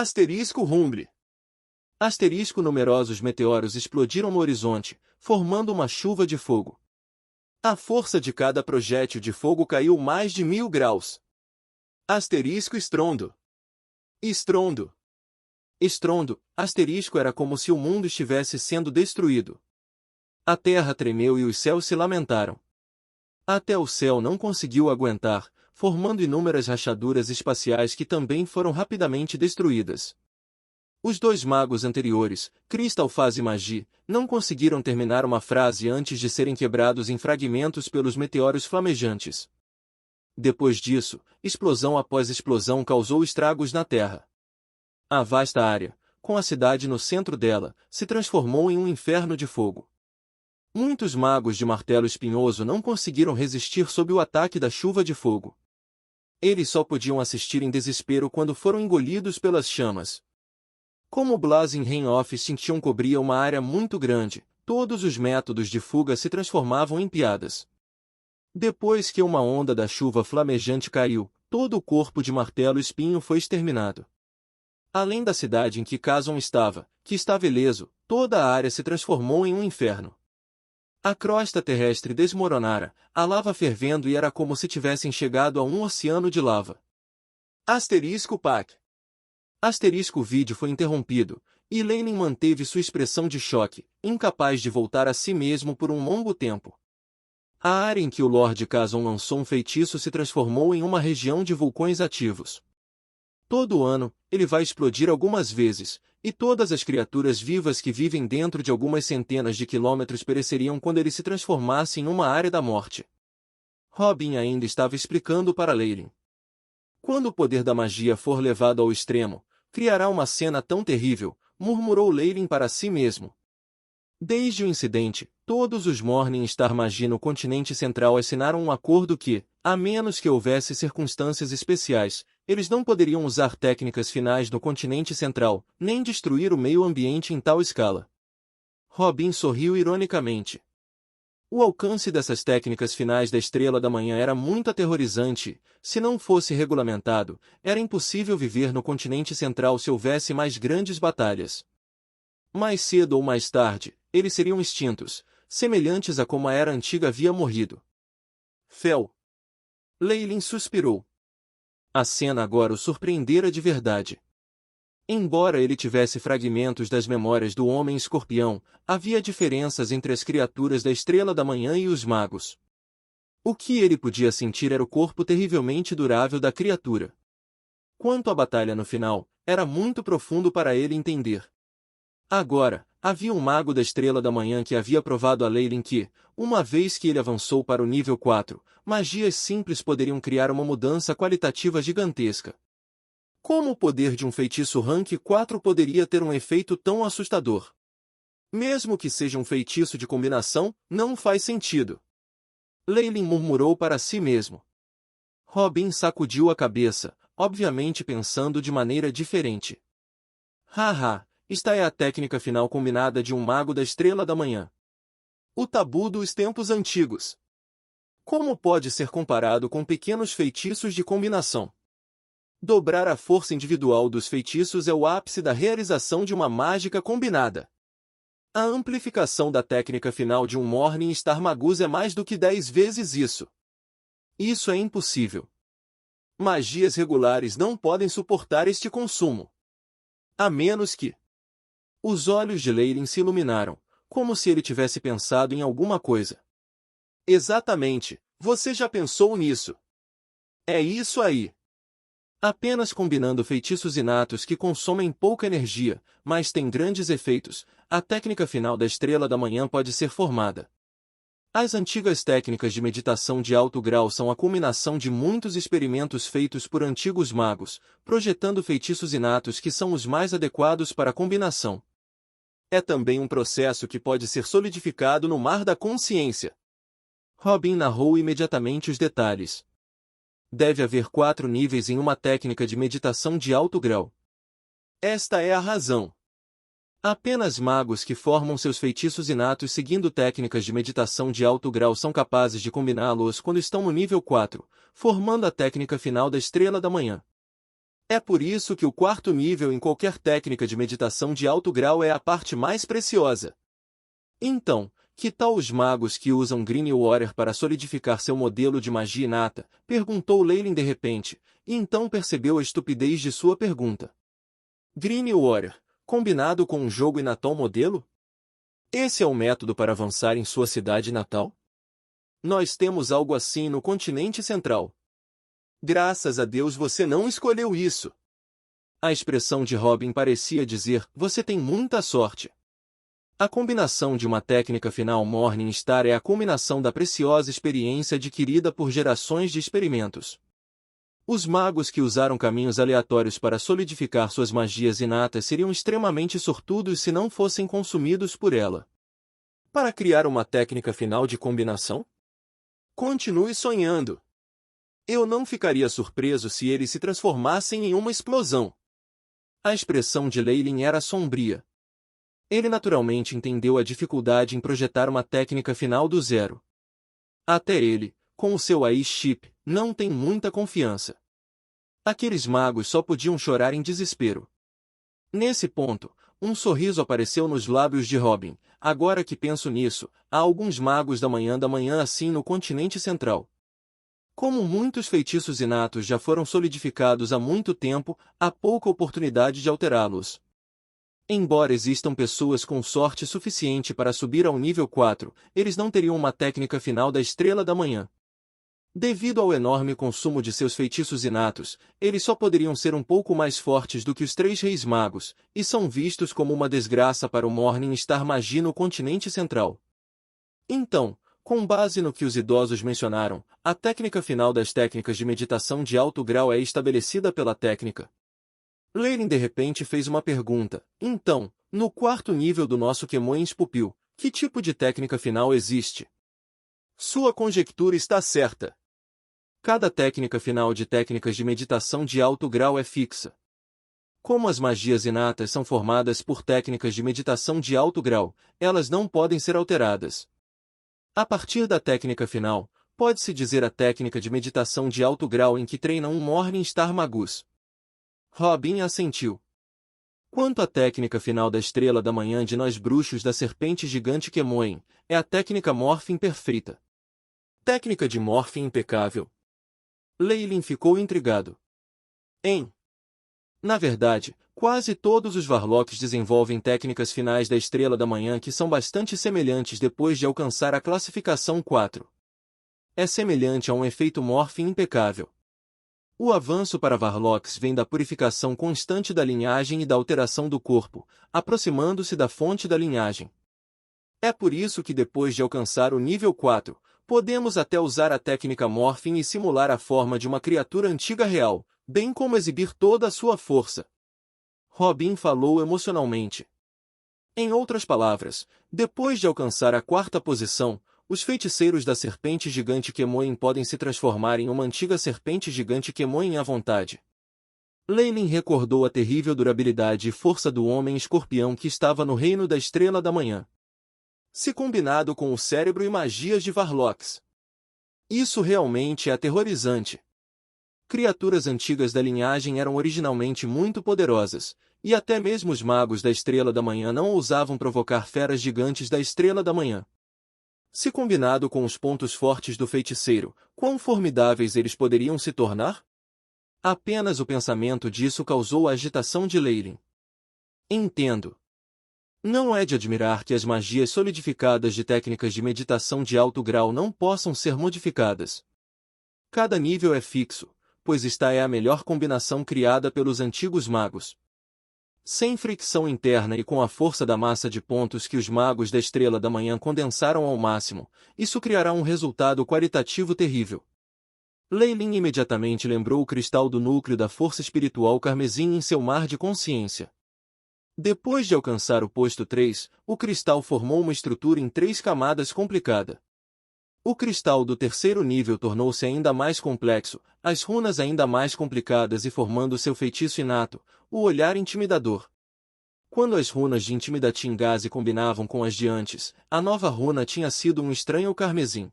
Asterisco Rumble. Asterisco numerosos meteoros explodiram no horizonte, formando uma chuva de fogo. A força de cada projétil de fogo caiu mais de 1000 graus. Asterisco estrondo. Estrondo. Estrondo, asterisco era como se o mundo estivesse sendo destruído. A terra tremeu e os céus se lamentaram. Até o céu não conseguiu aguentar, formando inúmeras rachaduras espaciais que também foram rapidamente destruídas. Os dois magos anteriores, Crystal Phase e Magi, não conseguiram terminar uma frase antes de serem quebrados em fragmentos pelos meteoros flamejantes. Depois disso, explosão após explosão causou estragos na Terra. A vasta área, com a cidade no centro dela, se transformou em um inferno de fogo. Muitos magos de martelo espinhoso não conseguiram resistir sob o ataque da chuva de fogo. Eles só podiam assistir em desespero quando foram engolidos pelas chamas. Como o Blazing Rain of Extinction cobria uma área muito grande, todos os métodos de fuga se transformavam em piadas. Depois que uma onda da chuva flamejante caiu, todo o corpo de martelo espinho foi exterminado. Além da cidade em que Kazon estava, que estava ileso, toda a área se transformou em um inferno. A crosta terrestre desmoronara, a lava fervendo e era como se tivessem chegado a um oceano de lava. Asterisco PAC. Asterisco vídeo foi interrompido, e Lenin manteve sua expressão de choque, incapaz de voltar a si mesmo por um longo tempo. A área em que o Lord Kazon lançou um feitiço se transformou em uma região de vulcões ativos. Todo ano, ele vai explodir algumas vezes, e todas as criaturas vivas que vivem dentro de algumas centenas de quilômetros pereceriam quando ele se transformasse em uma área da morte. Robin ainda estava explicando para Leilin. Quando o poder da magia for levado ao extremo, criará uma cena tão terrível, murmurou Leilin para si mesmo. Desde o incidente, todos os Morning Star Magi no continente central assinaram um acordo que, a menos que houvesse circunstâncias especiais, eles não poderiam usar técnicas finais no continente central, nem destruir o meio ambiente em tal escala. Robin sorriu ironicamente. O alcance dessas técnicas finais da Estrela da Manhã era muito aterrorizante. Se não fosse regulamentado, era impossível viver no continente central se houvesse mais grandes batalhas. Mais cedo ou mais tarde, eles seriam extintos, semelhantes a como a Era Antiga havia morrido. Fel. Leilin suspirou. A cena agora o surpreendera de verdade. Embora ele tivesse fragmentos das memórias do Homem-Escorpião, havia diferenças entre as criaturas da Estrela da Manhã e os magos. O que ele podia sentir era o corpo terrivelmente durável da criatura. Quanto à batalha no final, era muito profundo para ele entender. Agora, havia um mago da Estrela da Manhã que havia provado a Leilin que, uma vez que ele avançou para o nível 4, magias simples poderiam criar uma mudança qualitativa gigantesca. Como o poder de um feitiço rank 4 poderia ter um efeito tão assustador? Mesmo que seja um feitiço de combinação, não faz sentido. Leilin murmurou para si mesmo. Robin sacudiu a cabeça, obviamente pensando de maneira diferente. Haha, esta é a técnica final combinada de um mago da Estrela da Manhã. O tabu dos tempos antigos. Como pode ser comparado com pequenos feitiços de combinação? Dobrar a força individual dos feitiços é o ápice da realização de uma mágica combinada. A amplificação da técnica final de um Morning Star Magus é mais do que 10 vezes isso. Isso é impossível. Magias regulares não podem suportar este consumo. A menos que... Os olhos de Leilin se iluminaram, como se ele tivesse pensado em alguma coisa. Exatamente, você já pensou nisso. É isso aí. Apenas combinando feitiços inatos que consomem pouca energia, mas têm grandes efeitos, a técnica final da Estrela da Manhã pode ser formada. As antigas técnicas de meditação de alto grau são a culminação de muitos experimentos feitos por antigos magos, projetando feitiços inatos que são os mais adequados para a combinação. É também um processo que pode ser solidificado no mar da consciência. Robin narrou imediatamente os detalhes. Deve haver 4 níveis em uma técnica de meditação de alto grau. Esta é a razão. Apenas magos que formam seus feitiços inatos seguindo técnicas de meditação de alto grau são capazes de combiná-los quando estão no nível 4, formando a técnica final da Estrela da Manhã. É por isso que o quarto nível em qualquer técnica de meditação de alto grau é a parte mais preciosa. Então, que tal os magos que usam Green Water para solidificar seu modelo de magia inata? Perguntou Leyline de repente, e então percebeu a estupidez de sua pergunta. Green Water, combinado com um jogo inatal modelo? Esse é o método para avançar em sua cidade natal? Nós temos algo assim no continente central. Graças a Deus você não escolheu isso. A expressão de Robin parecia dizer, você tem muita sorte. A combinação de uma técnica final Morningstar é a culminação da preciosa experiência adquirida por gerações de experimentos. Os magos que usaram caminhos aleatórios para solidificar suas magias inatas seriam extremamente sortudos se não fossem consumidos por ela. Para criar uma técnica final de combinação? Continue sonhando. Eu não ficaria surpreso se eles se transformassem em uma explosão. A expressão de Leyline era sombria. Ele naturalmente entendeu a dificuldade em projetar uma técnica final do zero. Até ele, com o seu AI chip, não tem muita confiança. Aqueles magos só podiam chorar em desespero. Nesse ponto, um sorriso apareceu nos lábios de Robin. Agora que penso nisso, há alguns magos da manhã assim no continente central. Como muitos feitiços inatos já foram solidificados há muito tempo, há pouca oportunidade de alterá-los. Embora existam pessoas com sorte suficiente para subir ao nível 4, eles não teriam uma técnica final da Estrela da Manhã. Devido ao enorme consumo de seus feitiços inatos, eles só poderiam ser um pouco mais fortes do que os três reis magos, e são vistos como uma desgraça para o Morningstar Magia no continente central. Então, com base no que os idosos mencionaram, a técnica final das técnicas de meditação de alto grau é estabelecida pela técnica. Leyline de repente fez uma pergunta. Então, no quarto nível do nosso Quemoins Pupil, que tipo de técnica final existe? Sua conjectura está certa. Cada técnica final de técnicas de meditação de alto grau é fixa. Como as magias inatas são formadas por técnicas de meditação de alto grau, elas não podem ser alteradas. A partir da técnica final, pode-se dizer a técnica de meditação de alto grau em que treina um Morningstar Magus. Robin assentiu. Quanto à técnica final da Estrela da Manhã de nós bruxos da serpente gigante Quemoin, é a técnica Morphing perfeita. Técnica de Morphing impecável. Leyline ficou intrigado. Na verdade, quase todos os Varlocks desenvolvem técnicas finais da Estrela da Manhã que são bastante semelhantes depois de alcançar a classificação 4. É semelhante a um efeito Morphing impecável. O avanço para Varlocks vem da purificação constante da linhagem e da alteração do corpo, aproximando-se da fonte da linhagem. É por isso que depois de alcançar o nível 4, podemos até usar a técnica Morphing e simular a forma de uma criatura antiga real, bem como exibir toda a sua força. Robin falou emocionalmente. Em outras palavras, depois de alcançar a quarta posição, os feiticeiros da serpente gigante Quemoin podem se transformar em uma antiga serpente gigante Quemoin à vontade. Leyline recordou a terrível durabilidade e força do homem-escorpião que estava no reino da Estrela da Manhã. Se combinado com o cérebro e magias de Varlocks. Isso realmente é aterrorizante. Criaturas antigas da linhagem eram originalmente muito poderosas, e até mesmo os magos da Estrela da Manhã não ousavam provocar feras gigantes da Estrela da Manhã. Se combinado com os pontos fortes do feiticeiro, quão formidáveis eles poderiam se tornar? Apenas o pensamento disso causou a agitação de Leyline. Entendo. Não é de admirar que as magias solidificadas de técnicas de meditação de alto grau não possam ser modificadas. Cada nível é fixo, pois esta é a melhor combinação criada pelos antigos magos. Sem fricção interna e com a força da massa de pontos que os magos da Estrela da Manhã condensaram ao máximo, isso criará um resultado qualitativo terrível. Leyline imediatamente lembrou o cristal do núcleo da força espiritual carmesim em seu mar de consciência. Depois de alcançar o posto 3, o cristal formou uma estrutura em 3 camadas complicada. O cristal do terceiro nível tornou-se ainda mais complexo, as runas ainda mais complicadas e formando seu feitiço inato, o olhar intimidador. Quando as runas de Intimidating Gaze combinavam com as de antes, a nova runa tinha sido um estranho carmesim.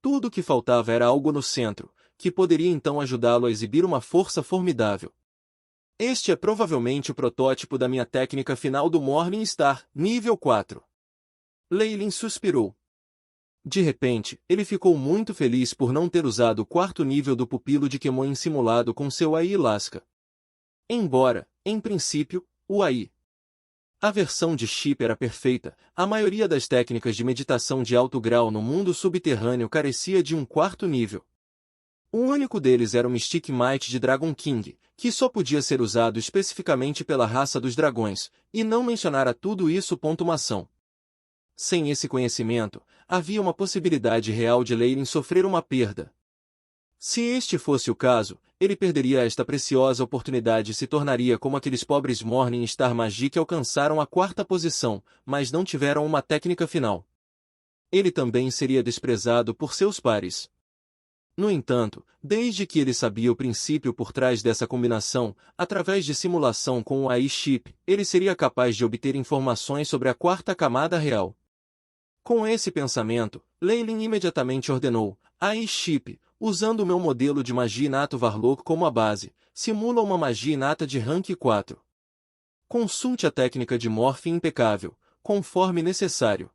Tudo o que faltava era algo no centro, que poderia então ajudá-lo a exibir uma força formidável. Este é provavelmente o protótipo da minha técnica final do Morning Star, nível 4. Leylin suspirou. De repente, ele ficou muito feliz por não ter usado o quarto nível do pupilo de Kemoin simulado com seu AI Lasca. Embora, em princípio, o AI. A versão de chip era perfeita, a maioria das técnicas de meditação de alto grau no mundo subterrâneo carecia de um quarto nível. O único deles era o Mystic Might de Dragon King, que só podia ser usado especificamente pela raça dos dragões, e não mencionara tudo isso. Pontuação. Sem esse conhecimento, havia uma possibilidade real de Leylin sofrer uma perda. Se este fosse o caso, ele perderia esta preciosa oportunidade e se tornaria como aqueles pobres Morning Star Magi que alcançaram a quarta posição, mas não tiveram uma técnica final. Ele também seria desprezado por seus pares. No entanto, desde que ele sabia o princípio por trás dessa combinação, através de simulação com o AI Chip, ele seria capaz de obter informações sobre a quarta camada real. Com esse pensamento, Leylin imediatamente ordenou: AI Chip, usando o meu modelo de magia inato Varlock como a base, simula uma magia inata de rank 4. Consulte a técnica de morphe impecável, conforme necessário.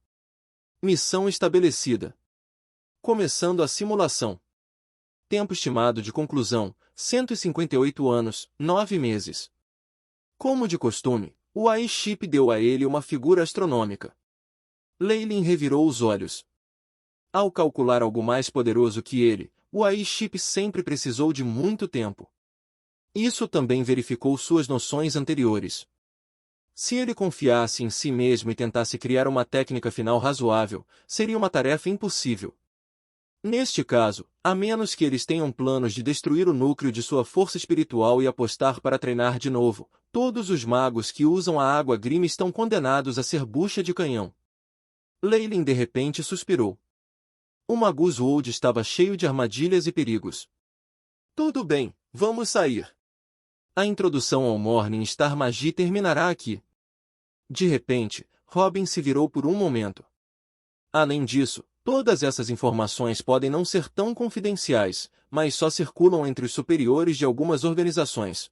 Missão estabelecida. Começando a simulação. Tempo estimado de conclusão, 158 anos, 9 meses. Como de costume, o AI Chip deu a ele uma figura astronômica. Leylin revirou os olhos. Ao calcular algo mais poderoso que ele, o AI Chip sempre precisou de muito tempo. Isso também verificou suas noções anteriores. Se ele confiasse em si mesmo e tentasse criar uma técnica final razoável, seria uma tarefa impossível. Neste caso, a menos que eles tenham planos de destruir o núcleo de sua força espiritual e apostar para treinar de novo, todos os magos que usam a água grime estão condenados a ser bucha de canhão. Leylin de repente suspirou. O Magus World estava cheio de armadilhas e perigos. Tudo bem, vamos sair. A introdução ao Morning Star Magi terminará aqui. De repente, Robin se virou por um momento. Além disso, todas essas informações podem não ser tão confidenciais, mas só circulam entre os superiores de algumas organizações.